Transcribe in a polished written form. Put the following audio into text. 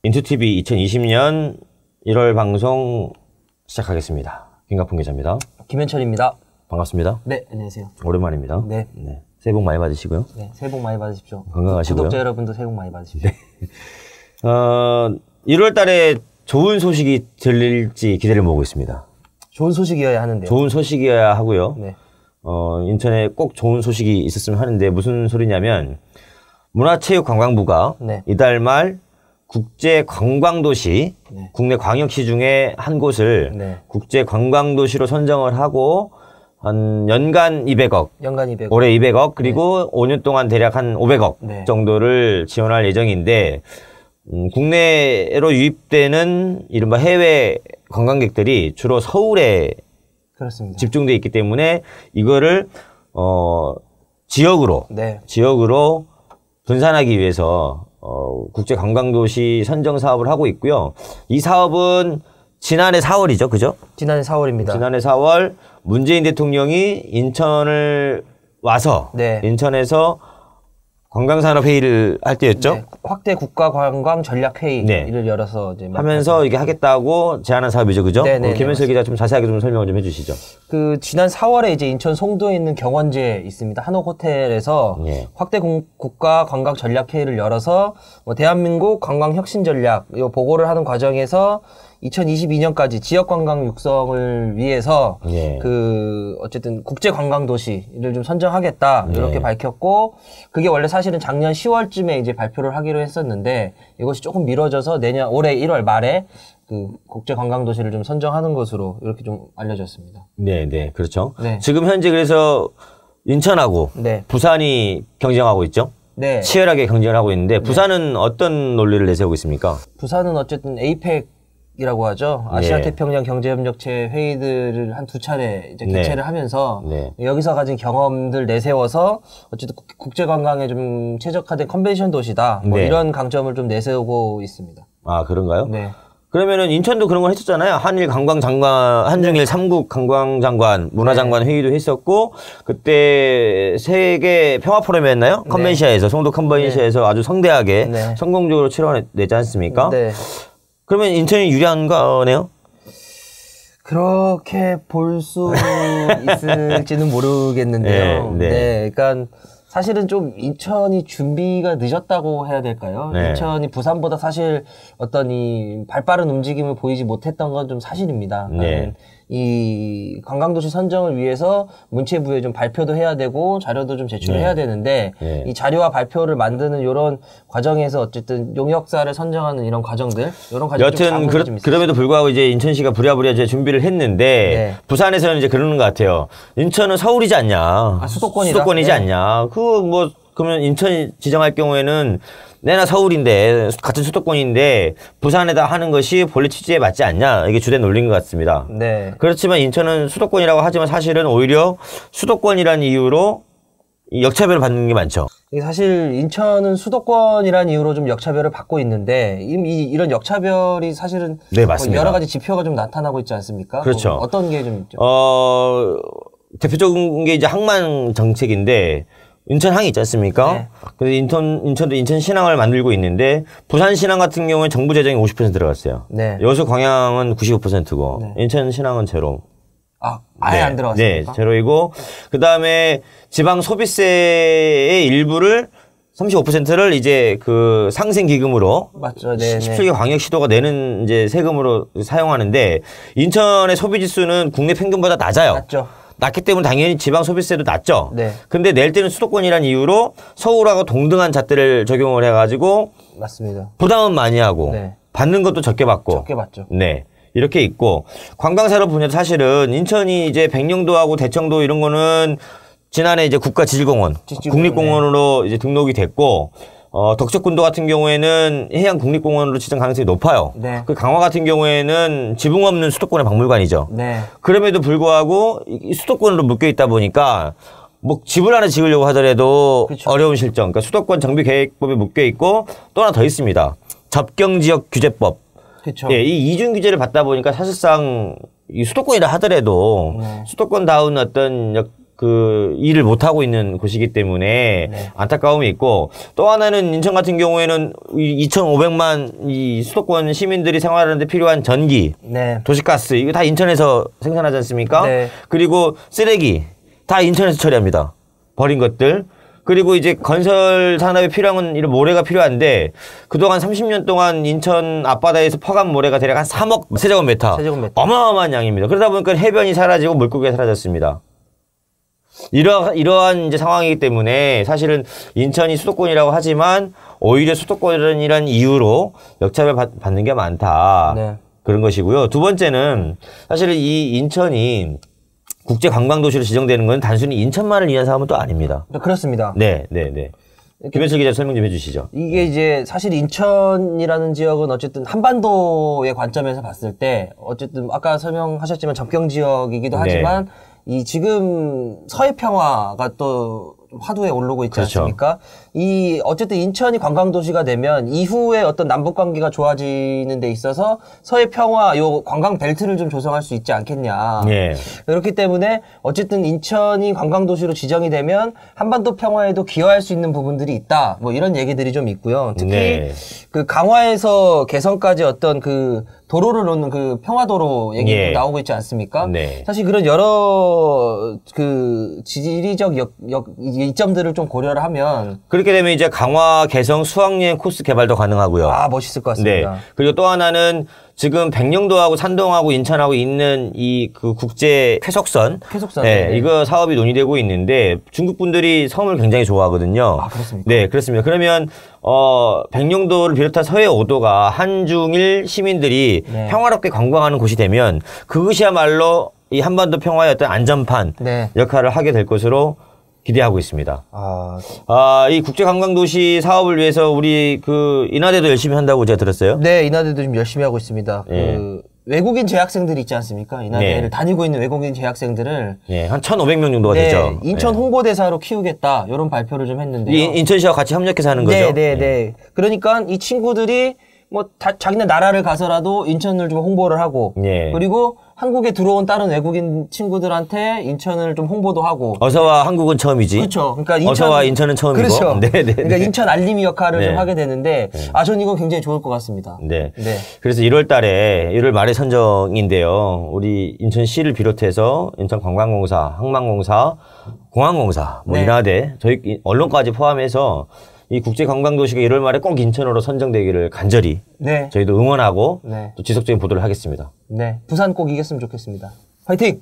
인투TV 2020년 1월 방송 시작하겠습니다. 김갑훈 기자입니다. 김현철입니다. 반갑습니다. 네, 안녕하세요. 오랜만입니다. 네. 새해 복 많이 받으시고요. 네, 새해 복 많이 받으십시오. 건강하시고요. 구독자 여러분도 새해 복 많이 받으십시오. 네. 1월 달에 좋은 소식이 들릴지 기대를 모으고 있습니다. 좋은 소식이어야 하는데요. 좋은 소식이어야 하고요. 네. 인천에 꼭 좋은 소식이 있었으면 하는데 무슨 소리냐면 문화체육관광부가 네. 이달 말 국제관광도시, 네. 국내 광역시 중에 한 곳을 네. 국제관광도시로 선정을 하고 한 연간 200억, 연간 200억. 올해 200억, 그리고 5년 동안 대략 한 500억 네. 정도를 지원할 예정인데 국내로 유입되는 이른바 해외 관광객들이 주로 서울에 그렇습니다. 집중돼 있기 때문에 이거를 지역으로 네. 분산하기 위해서 국제관광도시 선정 사업을 하고 있고요. 이 사업은 지난해 4월이죠, 그죠? 지난해 4월입니다. 지난해 4월 문재인 대통령이 인천을 와서 네. 인천에서 관광산업회의를 할 때였죠. 네. 확대 국가관광전략회의를 네. 열어서 이제 하면서 이게 하겠다고 제안한 사업이죠, 그죠? 네, 네, 김현철 기자 좀 자세하게 좀 설명을 좀 해주시죠. 지난 4월에 이제 인천 송도에 있는 경원지에 있습니다. 한옥 호텔에서 예. 확대 국가 관광 전략 회의를 열어서 대한민국 관광 혁신 전략 이 보고를 하는 과정에서 2022년까지 지역 관광 육성을 위해서 예. 어쨌든 국제 관광 도시를 좀 선정하겠다 이렇게 네. 밝혔고, 그게 원래 사실은 작년 10월쯤에 이제 발표를 하기로 했었는데 이것이 조금 미뤄져서 올해 1월 말에 국제 관광 도시를 좀 선정하는 것으로 이렇게 좀 알려졌습니다. 네, 네, 그렇죠. 네. 지금 현재 그래서 인천하고 네. 부산이 경쟁하고 있죠. 네. 치열하게 경쟁을 하고 있는데 부산은 어떤 논리를 내세우고 있습니까? 부산은 어쨌든 에이펙이라고 하죠. 아시아태평양 경제협력체 회의들을 한 2차례 이제 개최를 하면서 여기서 가진 경험들 내세워서 어쨌든 국제관광에 좀 최적화된 컨벤션 도시다. 이런 강점을 좀 내세우고 있습니다. 아, 그런가요? 네. 그러면은 인천도 그런 걸 했었잖아요. 한일 관광장관, 한중일 3국 관광장관, 문화장관 회의도 했었고, 그때 세계 평화포럼이었나요? 컨벤시아에서, 송도 컨벤시아에서 아주 성대하게 성공적으로 치러내지 않습니까? 네. 그러면 인천이 유리한 거네요? 그렇게 볼 수 있을지는 모르겠는데요. 네. 그러니까 사실은 좀 인천이 준비가 늦었다고 해야 될까요? 네. 인천이 부산보다 사실 어떤 이 발빠른 움직임을 보이지 못했던 건 좀 사실입니다. 네. 이 관광도시 선정을 위해서 문체부에 좀 발표도 해야 되고 자료도 좀 제출해야 되는데 이 자료와 발표를 만드는 이런 과정에서 어쨌든 용역사를 선정하는 이런 과정들, 이런 과정이 여튼 그럼에도 불구하고 이제 인천시가 부랴부랴 이제 준비를 했는데 부산에서는 이제 그러는 것 같아요. 인천은 서울이지 않냐? 수도권이지 않냐? 그러면 인천 지정할 경우에는 내나 서울인데 같은 수도권인데 부산에다 하는 것이 본래 취지에 맞지 않냐, 이게 주된 논리인 것 같습니다. 네. 그렇지만 인천은 수도권이라고 하지만 사실은 오히려 수도권이라는 이유로 역차별을 받는 게 많죠. 사실 인천은 수도권이라는 이유로 좀 역차별을 받고 있는데 이런 역차별이 사실은 맞습니다. 여러 가지 지표가 좀 나타나고 있지 않습니까? 그렇죠. 어떤 게 좀 있죠? 대표적인 게 이제 항만 정책인데 인천항이 있지 않습니까? 그래서 인천도 인천신항을 만들고 있는데 부산신항 같은 경우는 정부 재정이 50% 들어갔어요. 여수 광양은 95%고 인천신항은 제로. 아예 안 들어갔습니까? 네, 제로이고 그 다음에 지방 소비세의 일부를 35%를 이제 상생 기금으로 맞죠. 17개 광역시도가 내는 이제 세금으로 사용하는데 인천의 소비 지수는 국내 평균보다 낮아요. 낮죠. 낮기 때문에 당연히 지방 소비세도 낮죠. 네. 근데 낼 때는 수도권이라는 이유로 서울하고 동등한 잣대를 적용을 해가지고 맞습니다. 부담은 많이 하고 받는 것도 적게 받고. 적게 받죠. 네. 이렇게 있고 관광산업 분야도 사실은 인천이 이제 백령도하고 대청도 이런 거는 지난해 이제 국가지질공원, 국립공원으로 이제 등록이 됐고 덕적군도 같은 경우에는 해양 국립공원으로 지정 가능성이 높아요. 그 강화 같은 경우에는 지붕 없는 수도권의 박물관이죠. 그럼에도 불구하고 수도권으로 묶여 있다 보니까 집을 하나 지으려고 하더라도 어려운 실정. 그러니까 수도권 정비계획법에 묶여 있고 또 하나 더 있습니다. 접경지역 규제법. 이 이중 규제를 받다 보니까 사실상 이 수도권이라 하더라도 수도권다운 어떤 그 일을 못 하고 있는 곳이기 때문에 네. 안타까움이 있고 또 하나는 인천 같은 경우에는 2,500만 이 수도권 시민들이 생활하는데 필요한 전기, 네. 도시가스 이거 다 인천에서 생산하지 않습니까? 네. 그리고 쓰레기 다 인천에서 처리합니다. 버린 것들. 그리고 이제 건설 산업에 필요한 이런 모래가 필요한데 그동안 30년 동안 인천 앞바다에서 퍼간 모래가 대략 한 3억 세제곱미터. 어마어마한 양입니다. 그러다 보니까 해변이 사라지고 물고기가 사라졌습니다. 이러한 이제 상황이기 때문에 사실은 인천이 수도권이라고 하지만 오히려 수도권이라는 이유로 역차별 받는 게 많다. 네. 그런 것이고요. 두 번째는 사실은 이 인천이 국제 관광도시로 지정되는 건 단순히 인천만을 위한 사업은 또 아닙니다. 그렇습니다. 네. 김현철 기자 설명 좀 해주시죠. 이게 이제 사실 인천이라는 지역은 어쨌든 한반도의 관점에서 봤을 때 어쨌든 아까 설명하셨지만 접경 지역이기도 하지만 이 지금 서해 평화가 또 화두에 오르고 있지 않습니까? 이 어쨌든 인천이 관광도시가 되면 이후에 어떤 남북 관계가 좋아지는 데 있어서 서해 평화 요 관광 벨트를 좀 조성할 수 있지 않겠냐. 예. 그렇기 때문에 어쨌든 인천이 관광도시로 지정이 되면 한반도 평화에도 기여할 수 있는 부분들이 있다. 뭐 이런 얘기들이 좀 있고요. 특히 그 강화에서 개성까지 어떤 그 도로를 놓는 그 평화도로 얘기도 나오고 있지 않습니까? 사실 그런 여러 그 지리적 이점들을 좀 고려를 하면 그렇게 되면 이제 강화, 개성, 수학여행 코스 개발도 가능하고요. 아, 멋있을 것 같습니다. 그리고 또 하나는 지금 백령도하고 산동하고 인천하고 있는 이 그 국제 쾌속선. 이거 사업이 논의되고 있는데 중국 분들이 섬을 굉장히 좋아하거든요. 아, 그렇습니까? 네, 그렇습니다. 그러면 백령도를 비롯한 서해 5도가 한중일 시민들이 평화롭게 관광하는 곳이 되면 그것이야말로 이 한반도 평화의 어떤 안전판 역할을 하게 될 것으로 기대하고 있습니다. 이 국제관광도시 사업을 위해서 우리 그 인하대도 열심히 한다고 제가 들었어요. 네, 인하대도 좀 열심히 하고 있습니다. 그 외국인 재학생들이 있지 않습니까? 인하대를 다니고 있는 외국인 재학생들을 한 1,500명 정도가 되죠. 인천 홍보대사로 키우겠다 이런 발표를 좀 했는데요. 인천시와 같이 협력해서 하는 거죠. 네. 그러니까 이 친구들이 뭐 자기네 나라를 가서라도 인천을 좀 홍보를 하고 그리고 한국에 들어온 다른 외국인 친구들한테 인천을 좀 홍보도 하고 어서와 한국은 처음이지. 그렇죠. 그러니까 어서와 인천은 처음이고. 그렇죠. 그러니까 인천 알림이 역할을 좀 하게 되는데 전 이건 굉장히 좋을 것 같습니다. 그래서 1월 달에 1월 말에 선정인데요. 우리 인천시를 비롯해서 인천관광공사, 항만공사, 공항공사, 인하대, 저희 언론까지 포함해서 이 국제관광도시가 1월 말에 꼭 인천으로 선정되기를 간절히 저희도 응원하고 또 지속적인 보도를 하겠습니다. 부산 꼭 이겼으면 좋겠습니다. 화이팅!